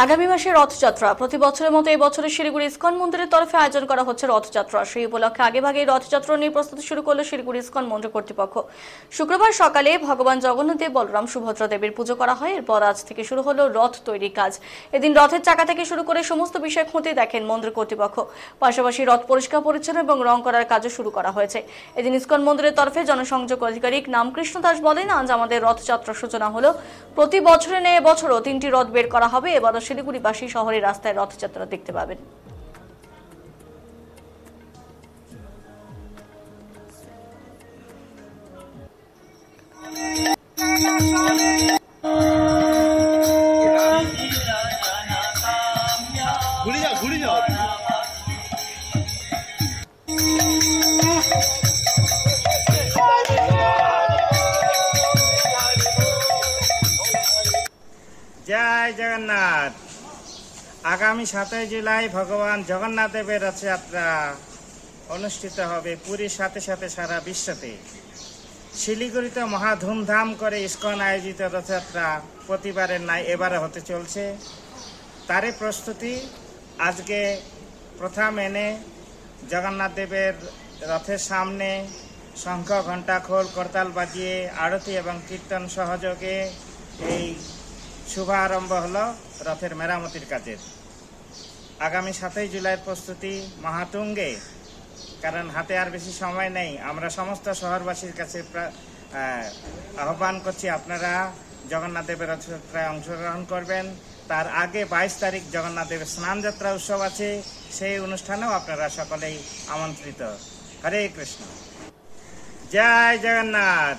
আগামী মাসে রথযাত্রা। প্রতি বছরের মতো এই বছরের শিলিগুড়ি ইসকন মন্দিরের তরফে আয়োজন করা হচ্ছে রথযাত্রা। সেই উপলক্ষে আগেভাগেই রথযাত্রা নিয়ে প্রস্তুতি শুরু করলো শিলিগুড়ি ইসকন মন্দির কর্তৃপক্ষ। শুক্রবার সকালে ভগবান জগন্নাথ দেব, বলরাম, সুভদ্রা দেবীর পুজো করা হয়। এরপর আজ থেকে শুরু হলো রথ তৈরির কাজ। এদিন রথের চাকা থেকে শুরু করে সমস্ত বিষয় খতিয়ে দেখেন মন্দির কর্তৃপক্ষ। পাশাপাশি রথ পরিষ্কার পরিচ্ছন্ন এবং রং করার কাজও শুরু করা হয়েছে। এদিন ইসকন মন্দিরের তরফে জনসংযোগ আধিকারিক নামকৃষ্ণ দাস বলেন, আজ আমাদের রথযাত্রার সূচনা হলো। প্রতি বছরে নেই এবছরও 3টি রথ বের করা হবে। এবারও শিলিগুড়িবাসী শহরের রাস্তায় রথযাত্রা দেখতে পাবেন। জয় জগন্নাথ। আগামী 7 জুলাই ভগবান জগন্নাথ দেবের রথযাত্রা অনুষ্ঠিত হবে পুরীর সাথে সাথে সারা বিশ্বতে। শিলিগুড়িতে মহা ধুমধাম করে ইসকন আয়োজিত রথযাত্রা প্রতিবারের ন্যায় এবারে হতে চলছে। তারই প্রস্তুতি আজকে প্রথম এনে জগন্নাথ দেবের রথের সামনে শঙ্খ, ঘণ্টা, খোল, করতাল বাজিয়ে আরতি এবং কীর্তন সহযোগে এই শুভারম্ভ হলো রথের মেরামতির কাজের। আগামী 7 জুলাইয়ের প্রস্তুতি মহাতুঙ্গে, কারণ হাতে আর বেশি সময় নেই। আমরা সমস্ত শহরবাসীর কাছে আহ্বান করছি, আপনারা জগন্নাথ দেবের রথযাত্রায় অংশগ্রহণ করবেন। তার আগে 22 তারিখ জগন্নাথ দেবের স্নানযাত্রা উৎসব আছে, সেই অনুষ্ঠানেও আপনারা সকলেই আমন্ত্রিত। হরে কৃষ্ণ। জয় জগন্নাথ।